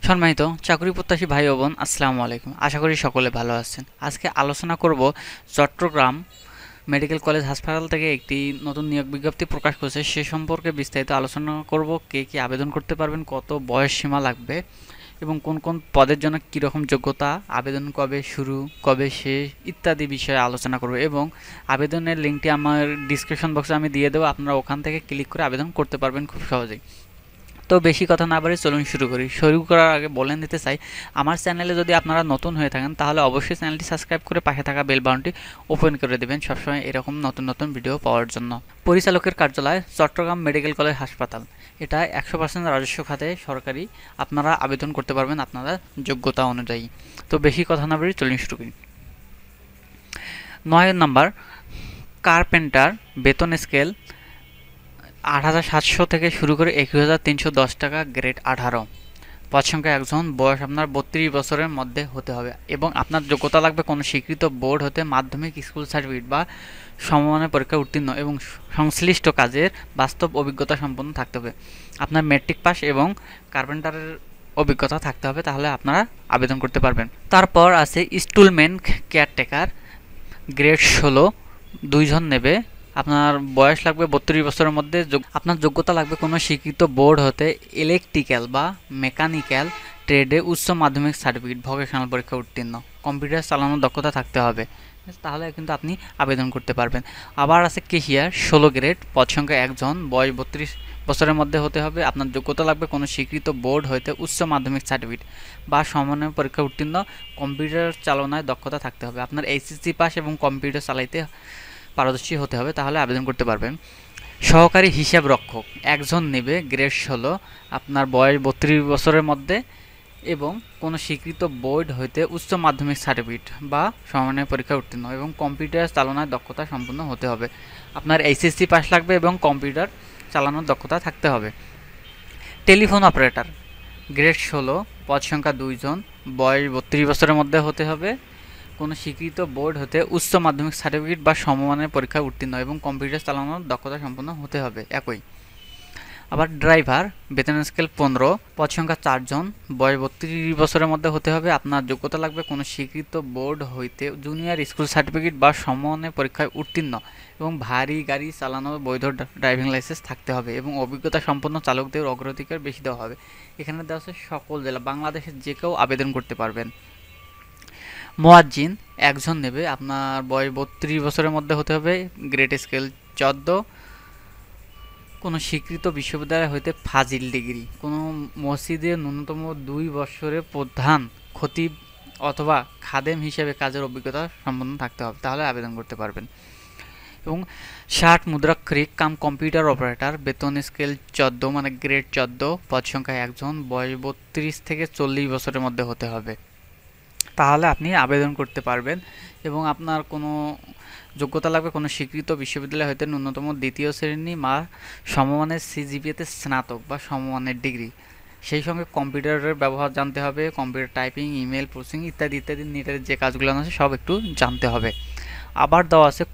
সম্মানিত চাকরি প্রত্যাশী ভাই ও বোন, আসসালামু আলাইকুম। আশা করি সকলে ভালো আছেন। আজকে আলোচনা করব চট্টগ্রাম মেডিকেল কলেজ হাসপাতাল থেকে একটি নতুন নিয়োগ বিজ্ঞপ্তি প্রকাশ করেছে সে সম্পর্কে বিস্তারিত আলোচনা করব। কে কি আবেদন করতে পারবেন, কত বয়স সীমা লাগবে এবং কোন কোন পদের জন্য কীরকম যোগ্যতা, আবেদন কবে শুরু কবে শেষ ইত্যাদি বিষয়ে আলোচনা করব এবং আবেদনের লিঙ্কটি আমার ডিসক্রিপশন বক্সে আমি দিয়ে দেবো। আপনারা ওখান থেকে ক্লিক করে আবেদন করতে পারবেন খুব সহজেই। তো বেশি কথা না বাড়ি চলুন শুরু করি। শুরু করার আগে বলে নিতে চাই, আমার চ্যানেলে যদি আপনারা নতুন হয়ে থাকেন তাহলে অবশ্যই চ্যানেলটি সাবস্ক্রাইব করে পাশে থাকা বেল বাটনটি ওপেন করে দেবেন সবসময় এরকম নতুন নতুন ভিডিও পাওয়ার জন্য। পরিচালকের কার্যালয় চট্টগ্রাম মেডিকেল কলেজ হাসপাতাল, এটা 100% রাজস্ব খাতে সরকারি। আপনারা আবেদন করতে পারবেন আপনারা যোগ্যতা অনুযায়ী। তো বেশি কথা না বাড়ি চলুন শুরু করি। 9 নম্বর, কার্পেন্টার, বেতন স্কেল 8,700 থেকে শুরু করে 21,310 টাকা, গ্রেড 18, পদ সংখ্যা একজন, বয়স আপনার 32 বছরের মধ্যে হতে হবে এবং আপনার যোগ্যতা লাগবে কোনো স্বীকৃত বোর্ড হতে মাধ্যমিক স্কুল সার্টিফিকেট বা সমমানের পরীক্ষায় উত্তীর্ণ এবং সংশ্লিষ্ট কাজের বাস্তব অভিজ্ঞতা সম্পন্ন থাকতে হবে। আপনার মেট্রিক পাস এবং কার্পেন্টারের অভিজ্ঞতা থাকতে হবে, তাহলে আপনারা আবেদন করতে পারবেন। তারপর আছে স্টুলম্যান কেয়ারটেকার, গ্রেড 16, 2 জন নেবে। আপনার বয়স লাগবে 32 বছরের মধ্যে। আপনার যোগ্যতা লাগবে কোনো স্বীকৃত বোর্ড হতে ইলেকট্রিক্যাল বা মেকানিক্যাল ট্রেডে উচ্চ মাধ্যমিক সার্টিফিকেট, ভোকেশনাল পরীক্ষা উত্তীর্ণ, কম্পিউটার চালানোর দক্ষতা থাকতে হবে, তাহলে কিন্তু আপনি আবেদন করতে পারবেন। আবার আছে কেশিয়ার, 16 গ্রেড, পদ সংখ্যা একজন, বয়স 32 বছরের মধ্যে হতে হবে। আপনার যোগ্যতা লাগবে কোনো স্বীকৃত বোর্ড হইতে উচ্চ মাধ্যমিক সার্টিফিকেট বা সমমানের পরীক্ষা উত্তীর্ণ, কম্পিউটার চালনায় দক্ষতা থাকতে হবে। আপনার এইচএসসি পাস এবং কম্পিউটার চালাইতে পারদর্শী হতে হবে, তাহলে আবেদন করতে পারবেন। সহকারী হিসাব রক্ষক একজন নেবে, গ্রেড 16, আপনার বয়স 32 বছরের মধ্যে এবং কোনো স্বীকৃত বোর্ড হইতে উচ্চ মাধ্যমিক সার্টিফিকেট বা সমমানের পরীক্ষা উত্তীর্ণ এবং কম্পিউটার চালনায় দক্ষতা সম্পন্ন হতে হবে। আপনার এইচএসসি পাস লাগবে এবং কম্পিউটার চালানোর দক্ষতা থাকতে হবে। টেলিফোন অপারেটর, গ্রেড 16, পদ সংখ্যা 2 জন, বয়স 32 বছরের মধ্যে হতে হবে, কোনো স্বীকৃত বোর্ড হতে উচ্চ মাধ্যমিক সার্টিফিকেট বা সমমানের পরীক্ষায় উত্তীর্ণ এবং কম্পিউটার চালানোর দক্ষতা সম্পন্ন হতে হবে একই। আবার ড্রাইভার, বেতন স্কেল 15, পদ সংখ্যা 4 জন, বয়স 32 বছরের মধ্যে হতে হবে। আপনার যোগ্যতা লাগবে কোনো স্বীকৃত বোর্ড হইতে জুনিয়র স্কুল সার্টিফিকেট বা সমমানের পরীক্ষায় উত্তীর্ণ এবং ভারী গাড়ি চালানোর বৈধ ড্রাইভিং লাইসেন্স থাকতে হবে এবং অভিজ্ঞতা সম্পন্ন চালকদের অগ্রাধিকার বেশি দেওয়া হবে। এখানে দেওয়া আছে সকল জেলা, বাংলাদেশের যে কেউ আবেদন করতে পারবেন। মুয়াজ্জিন একজন নেবে, আপনার বয়স 32 বছরের মধ্যে হতে হবে, গ্রেড স্কেল 14, কোনো স্বীকৃত বিশ্ববিদ্যালয় হইতে ফাজিল ডিগ্রি, কোনো মসজিদে ন্যূনতম 2 বছরের প্রধান খতিব অথবা খাদেম হিসেবে কাজের অভিজ্ঞতা সম্পন্ন থাকতে হবে, তাহলে আবেদন করতে পারবেন। এবং 60 মুদ্রাক্ষরিক কাম কম্পিউটার অপারেটর, বেতন স্কেল 14 মানে গ্রেড 14, পদ সংখ্যা একজন, বয়স 32 থেকে 40 বছরের মধ্যে হতে হবে, তাহলে আপনি আবেদন করতে পারবেন। এবং আপনার কোনো যোগ্যতা লাগবে কোনো স্বীকৃত বিশ্ববিদ্যালয় হইতে ন্যূনতম 2য় শ্রেণী বা সমমানের সিজিপিএতে স্নাতক বা সমমানের ডিগ্রি, সেই সঙ্গে কম্পিউটারের ব্যবহার জানতে হবে, কম্পিউটার টাইপিং, ইমেল প্রসেসিং ইত্যাদি ইত্যাদি নেটের যে কাজগুলো আছে সব একটু জানতে হবে। আবার দেওয়া আছে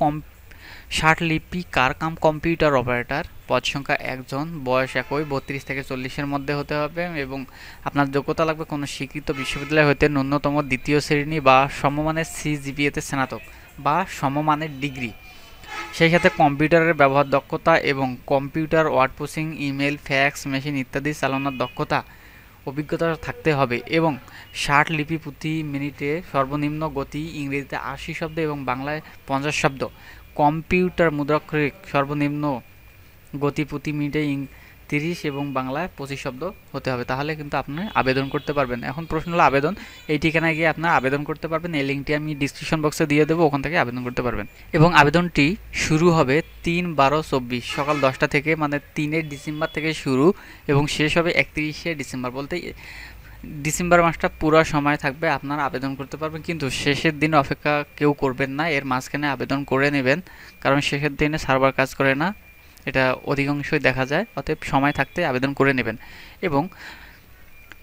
60 লিপিকার কাম কম্পিউটার অপারেটর, পদ সংখ্যা একজন, বয়স একই, 32 থেকে 40-এর মধ্যে হতে হবে এবং আপনার যোগ্যতা লাগবে কোনো স্বীকৃত বিশ্ববিদ্যালয় হতে ন্যূনতম 2য় শ্রেণী বা সমমানের সিজিপিএতে স্নাতক বা সমমানের ডিগ্রি, সেই সাথে কম্পিউটারের ব্যবহার দক্ষতা এবং computer word processing, email, fax machine ইত্যাদি চালানোর দক্ষতা অভিজ্ঞতা থাকতে হবে এবং 60 লিপি প্রতি মিনিটে সর্বনিম্ন গতি, ইংরেজিতে 80 শব্দ এবং বাংলায় 50 শব্দ, কম্পিউটার মুদ্রাক্ষরিক সর্বনিম্ন গতি প্রতি মিনিটে 30 এবং বাংলায় 25 শব্দ হতে হবে, তাহলে কিন্তু আপনি আবেদন করতে পারবেন। এখন প্রশ্ন হলো আবেদন, এই ঠিকানায় গিয়ে আপনার আবেদন করতে পারবেন। এই লিঙ্কটি আমি ডিসক্রিপশন বক্সে দিয়ে দেবো, ওখান থেকে আবেদন করতে পারবেন। এবং আবেদনটি শুরু হবে 3/12/24 সকাল 10টা থেকে, মানে 3 ডিসেম্বর থেকে শুরু এবং শেষ হবে 31 ডিসেম্বর। বলতে ডিসেম্বর মাসটা পুরো সময় থাকবে আপনারা আবেদন করতে পারবেন, কিন্তু শেষের দিনে অপেক্ষা কেউ করবেন না, এর মাঝখানে আবেদন করে নেবেন, কারণ শেষের দিনে সার্ভার কাজ করে না, এটা অধিকাংশই দেখা যায়। অতএব সময় থাকতে আবেদন করে নেবেন। এবং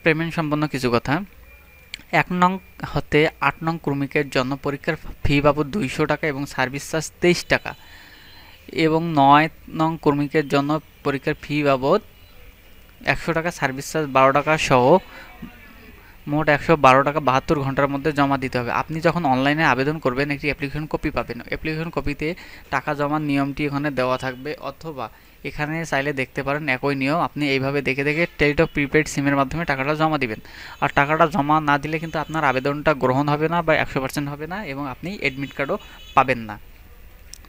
পেমেন্ট সম্পন্ন কিছু কথা, 1 নং হতে 8 নং কর্মীকের জন্য পরীক্ষার ফি বাবদ 200 টাকা এবং সার্ভিস চার্জ 23 টাকা এবং 9 নং কর্মীকের জন্য পরীক্ষার ফি বাবদ 100 টাকা, সার্ভিস চার্জ 12 টাকা সহ মোট 112 টাকা 72 ঘন্টার মধ্যে জমা দিতে হবে। আপনি যখন অনলাইনে আবেদন করবেন একটি অ্যাপ্লিকেশন কপি পাবেন। অ্যাপ্লিকেশন কপিতে টাকা জমার নিয়মটি এখানে দেওয়া থাকবে, অথবা এখানে চাইলে দেখতে পারেন একই নিয়ম আপনি এইভাবে দেখে দেখে টেলিটক প্রিপেড সিমের মাধ্যমে টাকাটা জমা দিবেন। আর টাকাটা জমা না দিলে কিন্তু আপনার আবেদনটা গ্রহণ হবে না বা 100% হবে না, এবং আপনি অ্যাডমিট কার্ডও পাবেন না।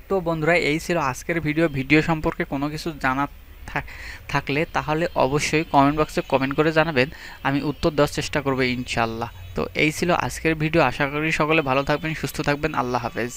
তো বন্ধুরা, এই ছিল আজকের ভিডিও সম্পর্কে কোনো কিছু জানা থাকলে তাহলে অবশ্যই কমেন্ট বক্সে কমেন্ট করে জানাবেন, আমি উত্তর দেওয়ার চেষ্টা করব ইনশাআল্লাহ। তো এই ছিল আজকের ভিডিও, আশা করি সকলে ভালো থাকবেন, সুস্থ থাকবেন। আল্লাহ হাফেজ।